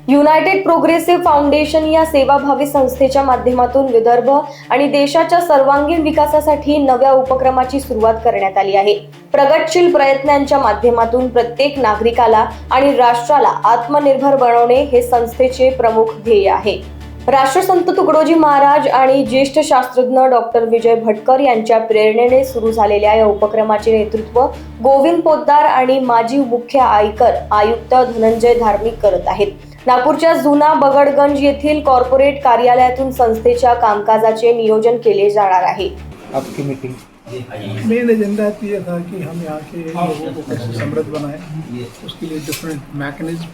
United progressive foundation या सेवाभावी संस्थेच्या माध्यमातून विदर्भ आणि देशाच्या सर्वांगीण विकासासाठी नव्या उपक्रमाची सुरुवात करण्यात आली आहे। प्रगतशील प्रयत्नांच्या माध्यमातून प्रत्येक नागरिकाला आणि राष्ट्राला आत्मनिर्भर बनवणे हे संस्थेचे प्रमुख ध्येय आहे। राष्ट्रसंत तुकडोजी महाराज आणि ज्येष्ठ शास्त्रज्ञ डॉक्टर विजय भटकर यांच्या प्रेरणेने सुरू झालेल्या या उपक्रमाचे नेतृत्व गोविंद पोद्दार आणि माजी मुख्य आयकर आयुक्त धनंजय धार्मिक करत आहेत। नागपूरच्या जुना बगडगंज येथील कॉर्पोरेट कार्यालयातून संस्थेच्या कामकाजाचे नियोजन केले जाणार आहे। आपकी मीटिंग मेन एजेंडा ये था कि हम यहाँ के लोगों को कैसे समृद्ध बनाएं, उसके लिए different mechanism,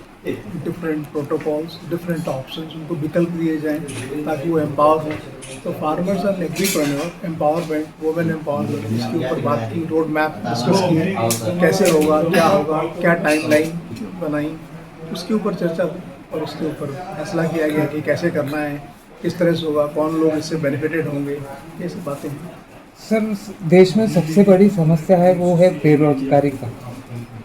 different protocols, different options उनको विकल्प दिए जाएं ताकि वो एम्पावर हों। तो farmers and agripreneur empowerment, women empowerment, इसके ऊपर बात की, रोड मैप डिस्कस की, कैसे होगा, क्या टाइमलाइन बनाई, उसके ऊपर चर्चा हुई और उसके ऊपर फैसला किया गया कि कैसे करना है, किस तरह से होगा, कौन लोग इससे बेनिफिटेड होंगे, ये सब बातें हैं। सर, देश में सबसे बड़ी समस्या है वो है बेरोजगारी का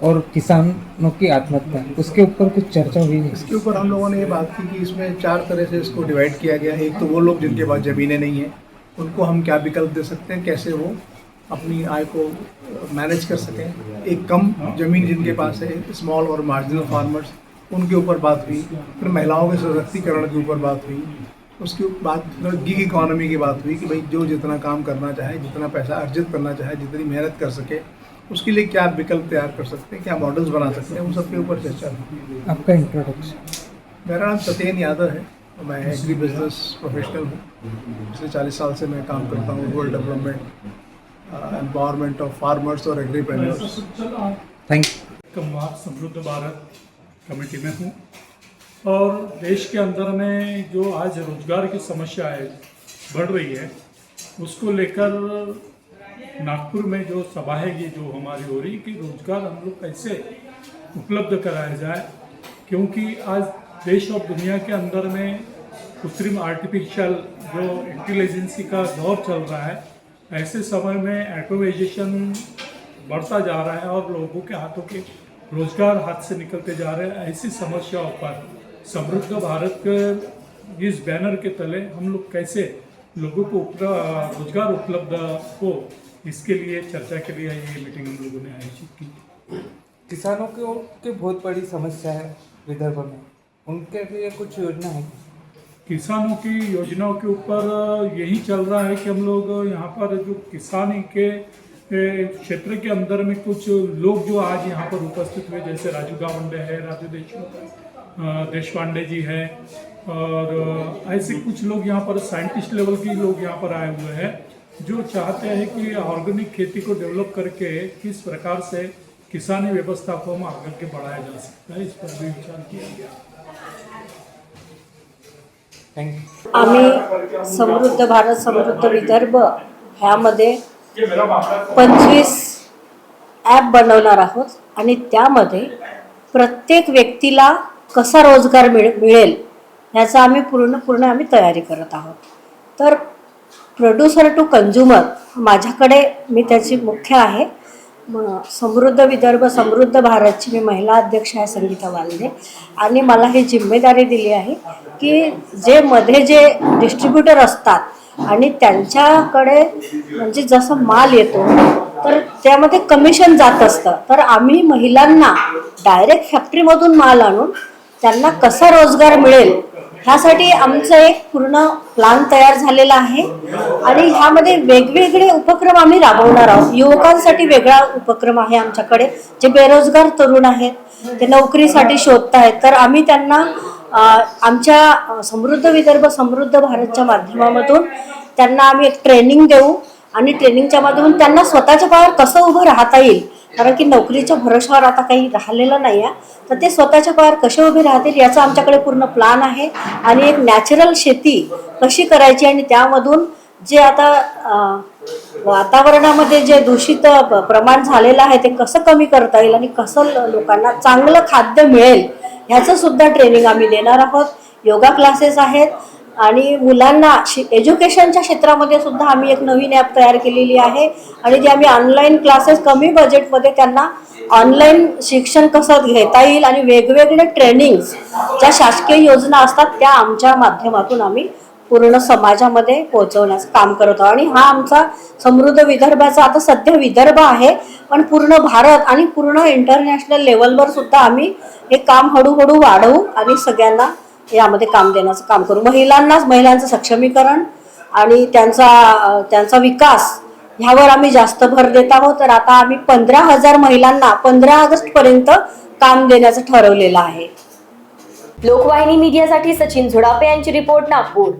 और किसानों की आत्महत्या, उसके ऊपर कुछ चर्चा हुई है? इसके ऊपर हम लोगों ने ये बात की कि इसमें 4 तरह से इसको डिवाइड किया गया है। एक तो वो लोग जिनके पास ज़मीनें नहीं हैं, उनको हम क्या विकल्प दे सकते हैं, कैसे वो अपनी आय को मैनेज कर सकें। एक कम ज़मीन जिनके पास है, स्मॉल और मार्जिनल फार्मर्स, उनके ऊपर बात हुई। फिर महिलाओं के सशक्तिकरण के ऊपर बात हुई। उसके बाद गिग इकोनॉमी की बात हुई कि भाई जो जितना काम करना चाहे, जितना पैसा अर्जित करना चाहे, जितनी मेहनत कर सके, उसके लिए क्या विकल्प तैयार कर सकते हैं, क्या मॉडल्स बना सकते हैं, उन सब के ऊपर चर्चा हुई। आपका इंट्रोडक्शन? मेरा नाम सत्येन यादव है, मैं एग्री बिजनेस प्रोफेशनल हूँ। पिछले 40 साल से मैं काम करता हूँ rural development, empowerment of farmers और एग्रीप्रेन्योर्स। Thank you. समृद्ध भारत कमेटी में हूँ और देश के अंदर में जो आज रोजगार की समस्या है बढ़ रही है, उसको लेकर नागपुर में जो सभा है ये जो हमारी हो रही कि रोजगार हम लोग कैसे उपलब्ध कराया जाए, क्योंकि आज देश और दुनिया के अंदर में कृत्रिम आर्टिफिशियल जो इंटेलिजेंसी का दौर चल रहा है, ऐसे समय में ऑटोमाइजेशन बढ़ता जा रहा है और लोगों के हाथों के रोजगार हाथ से निकलते जा रहे हैं। ऐसी समस्याओं पर समृद्ध भारत के इस बैनर के तले हम लोग कैसे लोगों को रोजगार उपलब्ध हो, इसके लिए चर्चा के लिए ये मीटिंग हम लोगों ने आयोजित की। किसानों की बहुत बड़ी समस्या है विदर्भ में, उनके लिए कुछ योजना है? किसानों की योजनाओं के ऊपर यही चल रहा है कि हम लोग यहाँ पर जो किसानी के क्षेत्र के अंदर में कुछ लोग जो आज यहाँ पर उपस्थित हुए, जैसे राजू गावंडे है, राजू देशपांडे जी हैं और ऐसे कुछ लोग यहाँ पर साइंटिस्ट लेवल के लोग यहाँ पर आए हुए हैं जो चाहते हैं कि ऑर्गेनिक खेती को डेवलप करके किस प्रकार से किसानी व्यवस्था को हम आगे के बढ़ाया जा सकता है, इस पर भी विचार किया गया। Thank you. आम्ही समृद्ध भारत समृद्ध विदर्भ ह्यामध्ये 25 ॲप बनवणार आहोत आणि त्यामध्ये प्रत्येक व्यक्तीला कसा रोजगार मिळेल ह्याचा आम्ही पूर्ण आम्ही तयारी करत आहोत। तर प्रोड्युसर टू कंझ्युमर माझ्याकडे मी त्याची मुख्य आहे। समृद्ध विदर्भ समृद्ध भारतची मी महिला अध्यक्ष आहे संगीता वालदे आणि मला ही जिम्मेदारी दिली आहे की जे डिस्ट्रीब्युटर असतात आणि त्यांच्याकडे म्हणजे जसं माल येतो तर त्यामध्ये कमिशन जात असतं, तर आम्ही महिलांना डायरेक्ट फॅक्टरीमधून माल आणून त्यांना कसा रोजगार मिळेल ह्यासाठी आमचं एक पूर्ण प्लॅन तयार झालेला आहे आणि ह्यामध्ये वेगवेगळे उपक्रम आम्ही राबवणार आहोत। युवकांसाठी वेगळा उपक्रम आहे आमच्याकडे, जे बेरोजगार तरुण आहेत ते नोकरीसाठी शोधत आहेत, तर आम्ही त्यांना आमच्या समृद्ध विदर्भ समृद्ध भारतच्या माध्यमामधून त्यांना आम्ही एक ट्रेनिंग देऊ आणि ट्रेनिंगच्या माध्यमातून त्यांना स्वतःच्या पायावर कसं उभं राहता येईल, कारण की नोकरीच्या भरोशावर आता काही राहिलेलं नाही आहे, तर ते स्वतःच्या पायावर कसे उभे राहतील याचा आमच्याकडे पूर्ण प्लॅन आहे। आणि एक नॅचरल शेती कशी करायची आणि त्यामधून जे आता वातावरणामध्ये जे दूषित प्रमाण झालेलं आहे ते कसं कमी करता येईल आणि कसं लोकांना चांगलं खाद्य मिळेल ह्याचं सुद्धा ट्रेनिंग आम्ही देणार आहोत। योगा क्लासेस आहेत, आणि मुलांना एज्युकेशनच्या क्षेत्रामध्ये सुद्धा आम्ही एक नवीन ॲप तयार केलेली आहे आणि जे आम्ही ऑनलाईन क्लासेस कमी बजेटमध्ये त्यांना ऑनलाईन शिक्षण कसं घेता येईल आणि वेगवेगळे ट्रेनिंग्स ज्या शासकीय योजना असतात त्या आमच्या माध्यमातून आम्ही पूर्ण समाजामध्ये पोहोचवण्याचं काम करत आहोत. आणि हा आमचा समृद्ध विदर्भाचा आता सध्या विदर्भ आहे, पण पूर्ण भारत आणि पूर्ण इंटरनॅशनल लेवलवर सुद्धा आम्ही हे काम हळूहळू वाढवू आणि सगळ्यांना यामध्ये काम देण्याचं काम करू. महिलांचं सक्षमीकरण आणि त्यांचा विकास ह्यावर आम्ही जास्त भर देत आहोत. तर आता आम्ही 15,000 महिलांना 15 ऑगस्टपर्यंत काम देण्याचं ठरवलेलं आहे. लोकवाहिनी मीडियासाठी सचिन झोडापे यांची रिपोर्ट, नागपूर.